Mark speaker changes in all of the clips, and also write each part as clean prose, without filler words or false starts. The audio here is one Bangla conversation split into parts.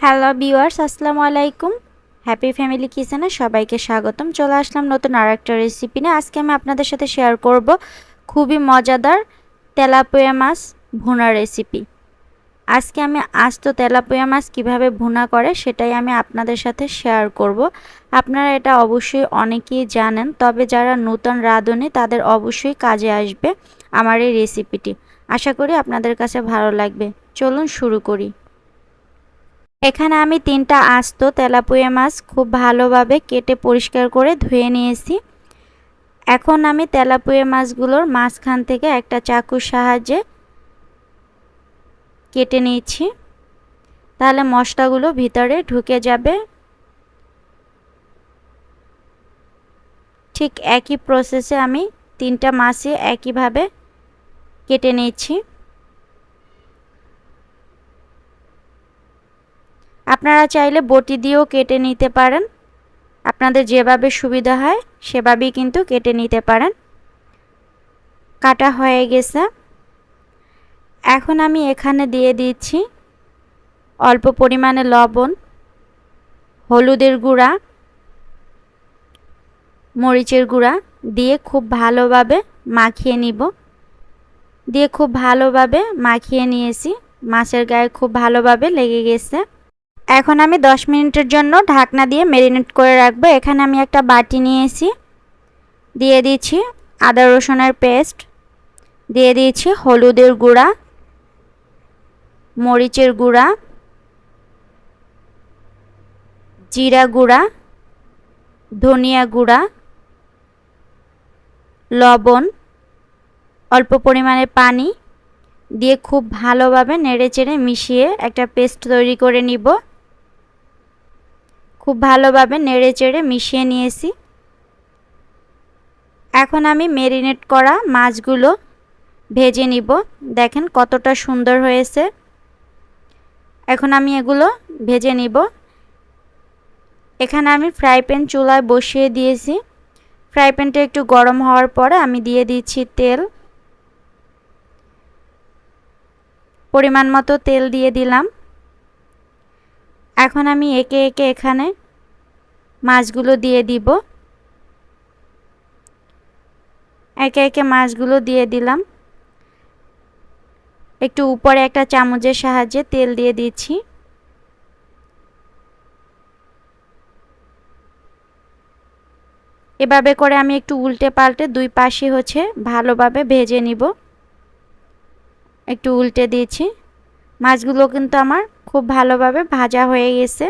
Speaker 1: হ্যালো ভিউয়ার্স, আসসালামু আলাইকুম। হ্যাপি ফ্যামিলি কিচেনে সবাইকে স্বাগতম। চলে আসলাম নতুন আরেকটা রেসিপি নিয়ে। আজকে আমি আপনাদের সাথে শেয়ার করব খুবই মজাদার তেলাপিয়া মাছ ভুনা রেসিপি। আজকে আমি আস্ত তেলাপিয়া মাছ কিভাবে ভুনা করে সেটাই আমি আপনাদের সাথে শেয়ার করব। আপনারা এটা অবশ্যই অনেকেই জানেন, তবে যারা নতুন রাঁধুনি তাদের অবশ্যই কাজে আসবে আমার এই রেসিপিটি। আশা করি আপনাদের কাছে ভালো লাগবে। চলুন শুরু করি। এখানে আমি 3টা আস্ত তেলাপিয়া মাছ খুব ভালোভাবে কেটে পরিষ্কার করে ধুয়ে নিয়েছি। এখন আমি তেলাপিয়া মাছগুলোর মাঝখান থেকে একটা চাকুর সাহায্যে কেটে নিয়েছি, তাহলে মশলাগুলো ভিতরে ঢুকে যাবে। ঠিক একই প্রসেসে আমি 3টা মাছই একইভাবে কেটে নিয়েছি। আপনারা চাইলে বটি দিয়েও কেটে নিতে পারেন, আপনাদের যেভাবে সুবিধা হয় সেভাবেই কিন্তু কেটে নিতে পারেন। কাটা হয়ে গেছে। এখন আমি এখানে দিয়ে দিচ্ছি অল্প পরিমাণে লবণ, হলুদের গুঁড়া, মরিচের গুঁড়া দিয়ে খুব ভালোভাবে মাখিয়ে নিব। খুব ভালোভাবে মাখিয়ে নিয়েছি, মাছের গায়ে খুব ভালোভাবে লেগে গেছে। এখন আমি 10 মিনিটের জন্য ঢাকনা দিয়ে ম্যারিনেট করে রাখবো। এখানে আমি একটা বাটি নিয়েছি, দিয়ে দিচ্ছি আদা রসুনের পেস্ট, দিয়ে দিয়েছি হলুদের গুঁড়া, মরিচের গুঁড়া, জিরা গুঁড়া, ধনিয়া গুঁড়া, লবণ, অল্প পরিমাণে পানি দিয়ে খুব ভালোভাবে নেড়েচেড়ে মিশিয়ে একটা পেস্ট তৈরি করে নিব। খুব ভালোভাবে নেড়েচেড়ে মিশিয়ে নিয়েছি। এখন আমি ম্যারিনেট করা মাছগুলো ভেজে নিব। দেখেন কতটা সুন্দর হয়েছে। এখন আমি এগুলো ভেজে নিব। এখানে আমি ফ্রাই প্যান চুলায় বসিয়ে দিয়েছি। ফ্রাই প্যানটা একটু গরম হওয়ার পরে আমি দিয়ে দিচ্ছি তেল। পরিমাণ মতো তেল দিয়ে দিলাম। এখন আমি একে একে এখানে মাছগুলো দিয়ে দিব। একে একে মাছগুলো দিয়ে দিলাম। একটু উপরে একটা চামচের সাহায্যে তেল দিয়ে দিচ্ছি। এভাবে করে আমি একটু উল্টে পাল্টে দুই পাশে ভালোভাবে ভেজে নিব। একটু উল্টে দিয়েছি। মাছগুলো কিন্তু আমার খুব ভালোভাবে ভাজা হয়ে গেছে।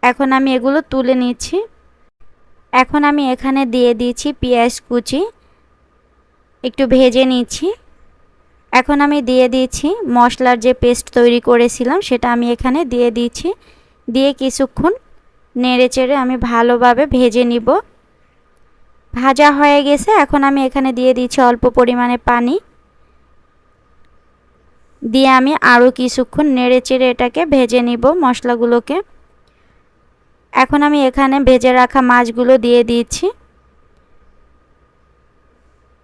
Speaker 1: এখন আমি এগুলো তুলে নিচ্ছি। এখন আমি এখানে দিয়ে দিয়েছি পেঁয়াজ কুচি, একটু ভেজে নিচ্ছি। এখন আমি দিয়ে দিয়েছি মশলার যে পেস্ট তৈরি করেছিলাম সেটা আমি এখানে দিয়ে দিচ্ছি। দিয়ে কিছুক্ষণ নেড়েচেড়ে আমি ভালোভাবে ভেজে নিব। ভাজা হয়ে গেছে। এখন আমি এখানে দিয়ে দিচ্ছি অল্প পরিমাণে পানি, দিয়ে আমি আরও কিছুক্ষণ নেড়েচেড়ে এটাকে ভেজে নিব মশলাগুলোকে। এখন আমি এখানে ভেজে রাখা মাছগুলো দিয়ে দিচ্ছি।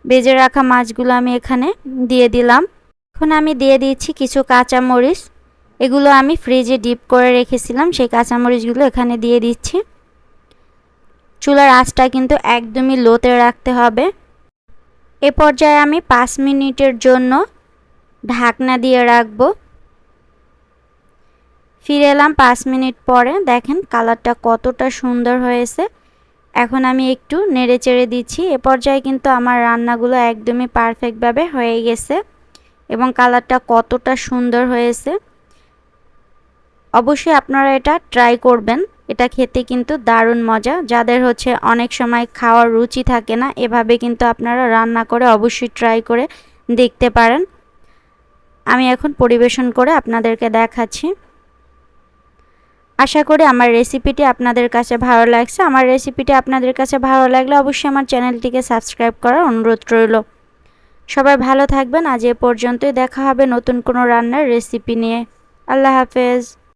Speaker 1: ভেজে রাখা মাছগুলো আমি এখানে দিয়ে দিলাম। এখন আমি দিয়ে দিচ্ছি কিছু কাঁচামরিচ। এগুলো আমি ফ্রিজে ডিপ করে রেখেছিলাম, সেই কাঁচামরিচগুলো এখানে দিয়ে দিচ্ছি। চুলার আঁচটা কিন্তু একদমই লোতে রাখতে হবে। এ পর্যায়ে আমি 5 মিনিটের জন্য ঢাকনা দিয়ে রাখবো। ফিরে এলাম 5 মিনিট পরে। দেখেন কালারটা কতটা সুন্দর হয়েছে। এখন আমি একটু নেড়েচেড়ে দিচ্ছি। এ পর্যায়ে কিন্তু আমার রান্নাগুলো একদমই পারফেক্টভাবে হয়ে গেছে এবং কালারটা কতটা সুন্দর হয়েছে। অবশ্যই আপনারা এটা ট্রাই করবেন। এটা খেতে কিন্তু দারুণ মজা। যাদের অনেক সময় খাওয়ার রুচি থাকে না, এভাবে কিন্তু আপনারা রান্না করে অবশ্যই ট্রাই করে দেখতে পারেন। আমি এখন পরিবেশন করে আপনাদেরকে দেখাচ্ছি। আশা করি আমার রেসিপিটি আপনাদের কাছে ভালো লাগছে। আমার রেসিপিটি আপনাদের কাছে ভালো লাগলে অবশ্যই আমার চ্যানেলটিকে সাবস্ক্রাইব করার অনুরোধ রইল। সবাই ভালো থাকবেন। আজ এ পর্যন্তই। দেখা হবে নতুন কোনো রান্নার রেসিপি নিয়ে। আল্লাহ হাফেজ।